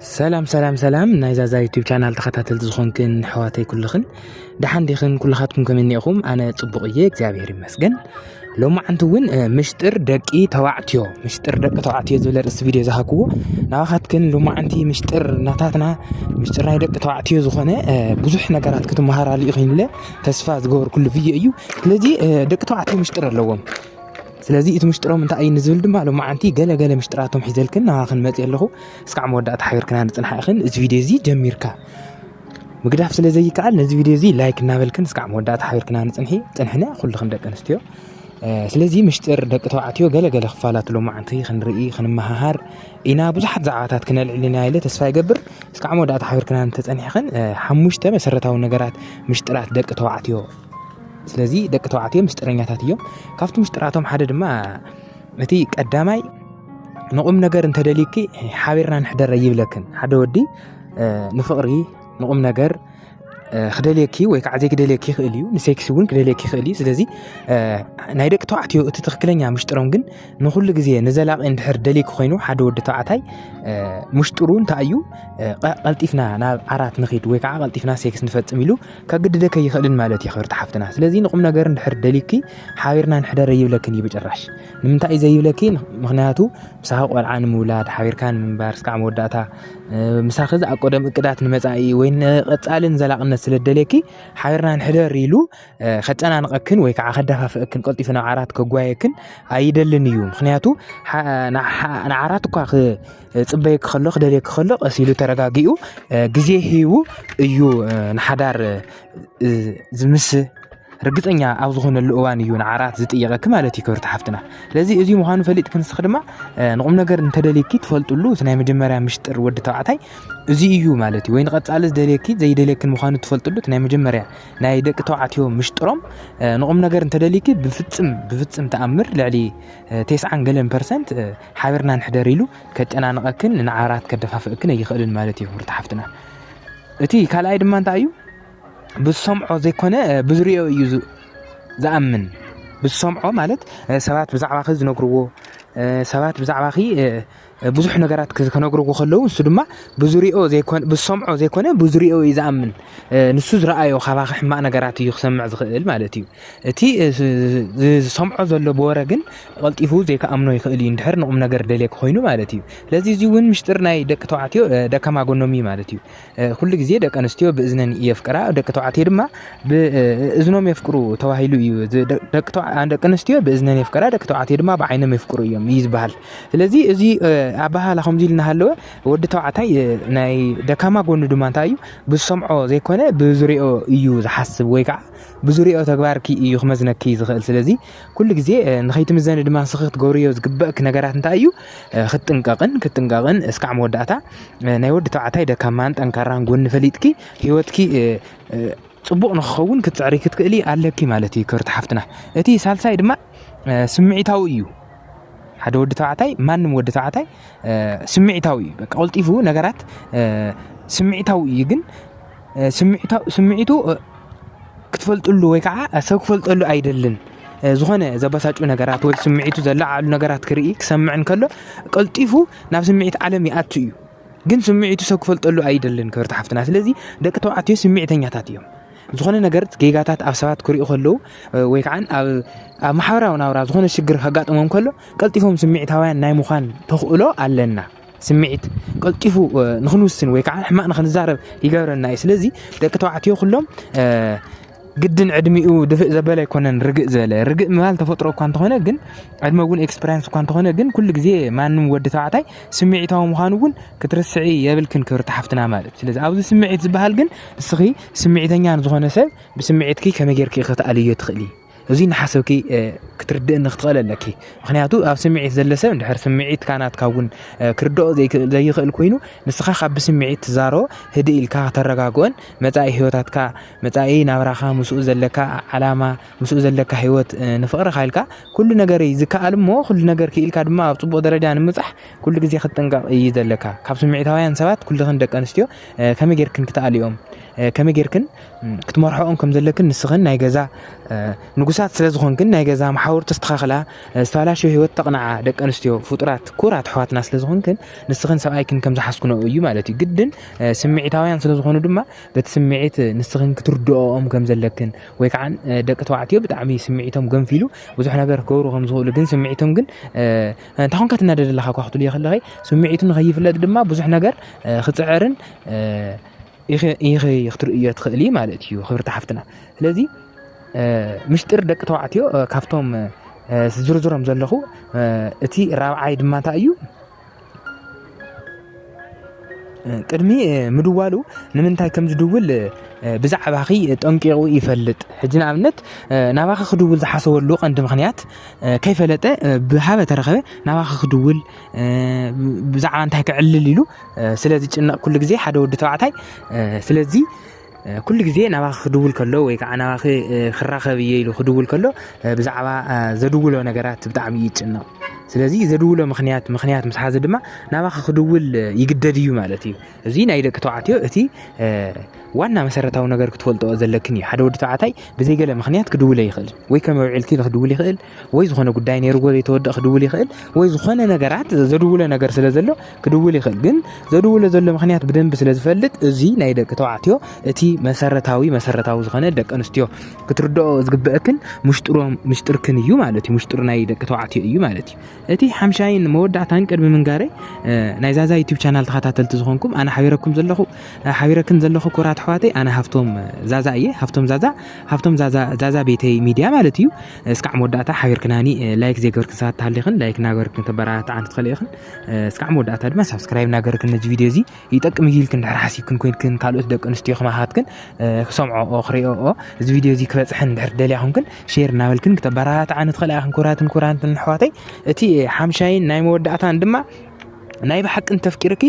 سلام سلام سلام نايزازا يوتيوب channel تخاتلت زخونكن حواتي كلخن دحنديخن كلخاتكم كمنيخم انا صبقيه እግዚአብሔር ይመስገን لما عنتون مشتر دقي توعتيو مشتر دق توعتيو زبل رس فيديو زهكو ناخاتكن لما عنتي مشتر ناتاتنا مشتر ناي دق توعتيو زخونه بزح ነገራት ክትመሃራሊ ይኽንለ ተስፋ ዝገበር ኩሉ ቪዲዮ እዩ ስለዚ ደቅ ተዋዕትዮ مشتر ኣለዎም ስለዚ እቲ مشتሮም እንታይ ኣይ ንዝብል ድማ ሎማ ዓንቲ ገለ مشتራቶም ሒዘልክን ናኸን መጽ ኣለኹ እስካዕ መወዳእታ ሓቢርክና ንጽንሓ ኢኽን እዚ ቪድዮ እዚ ጀሚርካ ምግዳፍ ስለዘይ ይከኣል ነዚ ቪድዮ እዚ ላይክ እናበልክን እስካዕ መወዳእታ ሓቢርክና ንጽንሒ ጽንሕና ኩልክም ደቂ ኣንስትዮ ስለዚ مشتر ደቂ ተዋዕትዮ ገለ ክፋላት ሎማ ዓንቲ ክንርኢ ክንመሃሃር ኢና ብዙሓት ዛዕባታት ክነልዕልና ኢለ ተስፋ ይገብር እስካዕ መወዳእታ ሓቢርክና ንተጸኒሕክን ሓሙሽተ መሰረታዊ ነገራት مشتራት ደቂ ተዋዕትዮ ስለዚ ደቂ ተዋዕትዮ مشتረኛታት እዮም ካብቲ مشتራቶም ሓደ ድማ እቲ ቀዳማይ ንቁም ነገር እንተደሊኪ ሓቢርና ንሕደር ይብለክን ሓደ ወዲ ንፍቅሪ ንቁም ነገር خدليكي ወይ ከዓ ዘይክደለኪ ይኽእል እዩ ንሴክስ እውን ክደለኪ ይኽእል እዩ ስለዚ ናይ ደቂ ተዋዕትዮ እቲ ትክክለኛ مشتሮም ግን ንኹሉ ግዜ ንዘላቂ እንድሕር ደሊክ ኮይኑ ሓደ ወዲ ተዋዕታይ مشتሩ እንታይ እዩ ቀልጢፍና ናብ ዓራት ንኺድ ወይ ከዓ ቀልጢፍና ሴክስ ንፈጽም ኢሉ ከግድደከ ይኽእልን ማለት ይኽርት ሓፍትና ስለዚ ንቁም ነገር እንድሕር ደሊኪ ሓቢርና ንሕደር ይብለክን ይብጨራሽ ንምንታይ ዘይብለኪ ምክንያቱ ምሳኻ ቆልዓ ንምውላድ ሓቢርካ ንምንባር እስካዕ መወዳእታ ምሳኻ ዝኣቆደም እቅዳት ንመጻኢ ወይ ንቐጻልን ዘላቕነት ስለደለኪ ሓቢርና ንሕደር ኢሉ ከጨናንቀክን ወይ ከዓ ከደፋፍእክን ቀልጢፍና ዓራት ከጓየክን ኣይደልን እዩ ምክንያቱ ንዓራት እኳ ጽበይክ ከሎ ክደለክ ከሎ ቀሲሉ ተረጋጊኡ ግዜ ሂቡ እዩ ንሓዳር ዝምስ ርግጠኛ ኣብ ዝኾነሉ እዋን እዩ ንዓራት ዝጥየቀክ ማለት ይክርት ሓፍትና ስለዚ እዚ ምዃኑ ፈሊጥ ክንስኽ ድማ ንቁም ነገር እንተደሊኪ ትፈልጥሉ እቲ ናይ መጀመርያ مشتር ወዲ ተዋዕታይ እዚ እዩ ማለት እዩ ወይ ንቐጻሊ ዝደለኪ ዘይደለክን ምዃኑ ትፈልጥሉ እቲ ናይ መጀመርያ ናይ ደቂ ተዋዕትዮ مشتሮም ንቁም ነገር እንተደሊኪ ብፍጽም ተኣምር ልዕሊ 90% ሓቢርና ንሕደር ኢሉ ከጨናንቀክን ንዓራት ከደፋፍእክን ይኽእልን ማለት እዩ ክርት ሓፍትና እቲ ካልኣይ ድማ እንታይ እዩ ብሰምዖ ዘይኮነ ብዙሪኦ እዩ ዝኣምን ብሰምዖ ማለት ሰባት ብዛዕባኺ ዝነግርዎ ሰባት ብዛዕባኺ ብዙሕ ነገራት ከነግርዎ ከለው እሱ ድማ ብዙሪኦ ዘይኮነ ብሰምዖ ዘይኮነ ብዙሪኦ እዩ ዝኣምን ንሱ ዝረኣዮ ካባኺ ሕማቕ ነገራት እዩ ክሰምዕ ዝኽእል ማለት እዩ እቲ ዝሰምዖ ዘሎ በወረ ግን ቀልጢፉ ዘይከኣምኖ ይኽእል እዩ እንድሕር ንቁም ነገር ደልየክ ኮይኑ ማለት እዩ ስለዚ እዚ እውን مشتር ናይ ደቂ ተዋዕትዮ ደካማ ጎኖም እዩ ማለት እዩ ኩሉ ግዜ ደቂ ኣንስትዮ ብእዝነን የፍቅራ ደቂ ተዋዕትዮ ድማ ብእዝኖም የፍቅሩ ተባሂሉ እዩ ደቂ ኣንስትዮ ብእዝነን የፍቅራ ደቂ ተዋዕትዮ ድማ ብዓይኖም የፍቅሩ እዮም እዩ ዝበሃል ስለዚ እዚ ኣባሃላ ከምዚ ኢልና ሃለወ ወዲ ተዋዕታይ ናይ ደካማ ጎኑ ድማ እንታይ እዩ ብሰምዖ ዘይኮነ ብዙሪኦ እዩ ዝሓስብ ወይ ከዓ ብዙሪኦ ተግባርኪ እዩ ክመዝነኪ ዝኽእል ስለዚ ኩሉ ግዜ ንኸይትምዘን ድማ ስኽት ገብርዮ ዝግበአክ ነገራት እንታይ እዩ ክትጥንቀቕን እስካዕ መወዳእታ ናይ ወዲ ተዋዕታይ ደካማን ጠንካራን ጎኒ ፈሊጥኪ ህይወትኪ ጽቡቕ ንኽኸውን ክትፅዕሪ ክትክእሊ ኣለኪ ማለት እዩ ክርት ሓፍትና እቲ ሳልሳይ ድማ ስምዒታዊ እዩ ሓደ ወዲ ተዋዕታይ ማንም ወዲ ተዋዕታይ ስምዒታዊ በቃ ቀልጢፉ ነገራት ስምዒታዊ እዩ ግን ስምዒቱ ክትፈልጥሉ ወይ ከዓ ሰብ ክፈልጠሉ ኣይደልን ዝኾነ ዘበሳጩ ነገራት ወይ ስምዒቱ ዘላዓሉ ነገራት ክርኢ ክሰምዕን ከሎ ቀልጢፉ ናብ ስምዒት ዓለም ይኣቱ እዩ ግን ስምዒቱ ሰብ ክፈልጠሉ ኣይደልን ክርት ሓፍትና ስለዚ ደቂ ተዋዕትዮ ስምዒተኛታት እዮም ዝኾነ ነገር ጌጋታት ኣብ ሰባት ክሪኡ ከለው ወይ ከዓ ኣብ ማሕበራዊ ናብራ ዝኾነ ሽግር ከጋጥሞም ከሎ ቀልጢፎም ስምዒታውያን ናይ ምዃን ተኽእሎ ኣለና ስምዒት ቀልጢፉ ንኽንውስን ወይ ከዓ ሕማቕ ንኽንዛረብ ይገብረና እዩ ስለዚ ደቂ ተዋዕትዮ ኩሎም ግድን ዕድሚኡ ድፍእ ዘበለ ይኮነን ርግእ ዝበለ ርግእ ምባል ተፈጥሮ እኳ እንተኾነ ግን ዕድመ እውን ኤክስፒሪየንስ እኳ እንተኾነ ግን ኩሉ ግዜ ማንም ወዲ ተዋዕታይ ስምዒታዊ ምዃኑ እውን ክትርስዒ የብልክን ክብርቲ ሓፍትና ማለት ስለዚ ኣብዚ ስምዒት ዝበሃል ግን ንስኺ ስምዒተኛ ዝኾነ ሰብ ብስምዒትኪ ከመይ ጌርኪ ክትኣልዮ ትኽእሊ እዚ ንሓሰብኪ ክትርድእ ንኽትኽእል ኣለኪ ምክንያቱ ኣብ ስምዒት ዘለ ሰብ እንድሕር ስምዒት ካናትካ እውን ክርድኦ ዘይኽእል ኮይኑ ንስኻ ካብ ብስምዒት ትዛሮ ህድእ ኢልካ ተረጋግኦን መጻኢ ህይወታትካ መጻኢ ናብራኻ ምስኡ ዘለካ ዓላማ ምስኡ ዘለካ ህይወት ንፍቕሪ ኢልካ ኩሉ ነገር ዝከኣል እሞ ኩሉ ነገር ክኢልካ ድማ ኣብ ጽቡቕ ደረጃ ንምብጻሕ ኩሉ ግዜ ክትጥንቀቕ እዩ ዘለካ ካብ ስምዒታውያን ሰባት ኩልኽን ደቂ ኣንስትዮ ከመይ ጌርክን ክትኣልዮም كم جيركن كتمرحون كم زلكن نسخن نايجزا نقصات سلزخونكن نايجزا محاور تستخخلا استعلا شو هو تقنع دك أنستيو فطرات كورات حوات ناس لزخونكن نسخن سوايكن كم زحسكنوا أيو مالتي جدا سمعتاويان سلزخونو دما بتسمعت نسخن كتردوهم كم زلكن ويكعن دك توعتيو بتعمي سمعتهم جنفيلو وزح نجار كورو خمسة لكن سمعتهم جن تخون كتنادر الله حكوا حطوا لي خلاه سمعتهم غيف لا دما بزح نجار خطعرن إيه يختار يدخلي مالتيو خبرت حفتنا لذي مشتر دك توعتيو كافتهم زرزرهم زلخو اتي راعي دما تايو قدمي مدوالو نمنታይ ከም ዝድውል ብዛዕባ ኺ ጠንቂቑ ይፈልጥ ሕጅና ኣብነት ናባኺ ክድውል ዝሓሰበሉ ቀንዲ ምኽንያት ከይፈለጠ ብሃበ ተረኸበ ናባኺ ክድውል ብዛዕባ እንታይ ክዕልል ኢሉ ስለዚ ጭነቕ ኩሉ ግዜ ሓደ ወዲ ተባዕታይ ስለዚ كل جزء نباخ خدول كله ويك أنا باخ خراخة بيجيله خدول كله بزعبا زدوله نجارات بتعمي يتشنا سلازي زدوله مخنيات مسحة دما نباخ خدول يقدريو مالتي زين أيده كتوعتيو أتي وانا مسرتاو نجار كتولتو أزلكني حدا ودي تعتي بزي قال مخنيات كدولة يخل ويكم يعلكي خدول يخل ويزخنا قداين يرجول يتود خدول يخل ويزخنا نجارات زدوله نجار سلازله كدول يخل جن زدوله زل مخنيات بدن بسلاز فلت زين أيده كتوعتيو أتي مسرتاوي زخنا دك أنستيو كتردو زقبأكن مشتركن يو مالتي مشترنا يدك كتوعتيو يو مالتي أتي حمشاين مودع تانك قرب من جاري نايزازا يوتيوب شانل تخاطر تزخونكم أنا حبيركم زلخو كرات حواتي أنا هفتم زازا بيتي ميديا مالتيو اسكع مودعتا حبيركناني لايك زي قرك ساعات تعليقن لايك ناقركن تبرات عن تخليقن اسكع مودعتا دما سبسكرايب ناقركن نج فيديو زي يطقم يلكن دحر حسيبكن كوينكن كالوت دق انستيو خماحاتكن سمعوا اخريو እዚ ቪድዮ እዚ ክበፅሕን ድሕር ደልያኹምክን ሼር ናበልክን ክተበራት عن تخليقن كوراتن حواتي እቲ ሓምሻይን ናይ መወዳእታን ድማ ናይ بحقን ተፍቂርኪ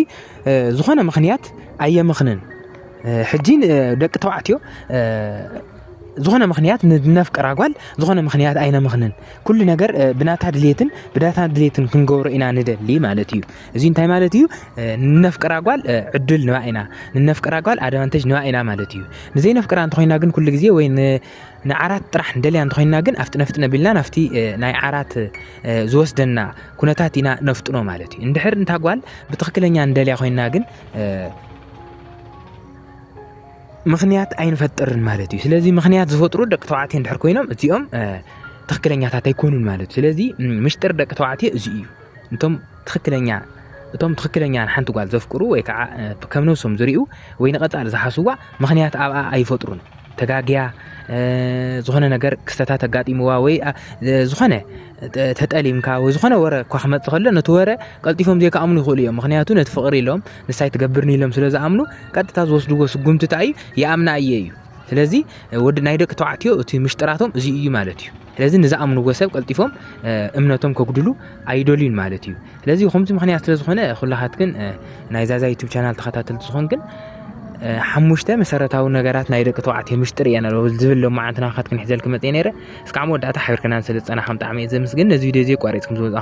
ዝኾነ ምኽንያት ኣየምኽንን حجين دق توعتيو زغنا مخنيات نفكر عقال زغنا مخنيات أين مخنن كل نجار بنات دليتن كنجور إنا ندلي مالتيو زين تاي مالتيو نفكر عقال عدل نوعنا نفكر عقال أدوانتج نوعنا مالتيو نزين نفكر عن تخينا جن كل جزية وين نعرات راح ندلي عن تخينا جن نفتنا بالله نفتي ناي عرات زوس دنا كنتاتنا نفتنا مالتيو ندحر نتاقوال بتخكلني عن دلي خينا جن مخنيات أين فترن مالتي سلازي مخنيات زفطرو دك توعتين دحر كوينم اتيوم تخكلنيات تيكونون مالتي سلازي مشتر دك توعتي ازيو انتم تخكلنيا حنتو قال زفكرو ويكع كم نوسم زريو وين قطع زحسوا مخنيات أي فطرون تجاجيا زخنة نجار كستات تجاتي مواوي زخنة تتألم كاو زخنة ورا كخمة تخلى نتورة قلت فيهم ذيك أمنو خليه مخنياتون تفقري لهم نساي تجبرني لهم سلازة أمنو قد تازوس دوغو سقوم تتعي يا أمنا أييو سلازي ود نايدك توعتيو تي مشتراتهم زي مالتيو لازم نزع أمنو وسب قلت فيهم أمناتهم كقدلو أيدولين مالتيو لازم خمس مخنيات سلازخنة خلاهاتكن نايزازا يوتيوب شانل تخاطر تزخنكن حموشته مسرتاو نجارات نايدك توعتي مشتري أنا لو زبل لو معنا خاتكن حزلكم متينيره اسكعمو داتا حبركنا نسلت أنا حمت عمي زي مسجن نزيد زي قاريتكم زوج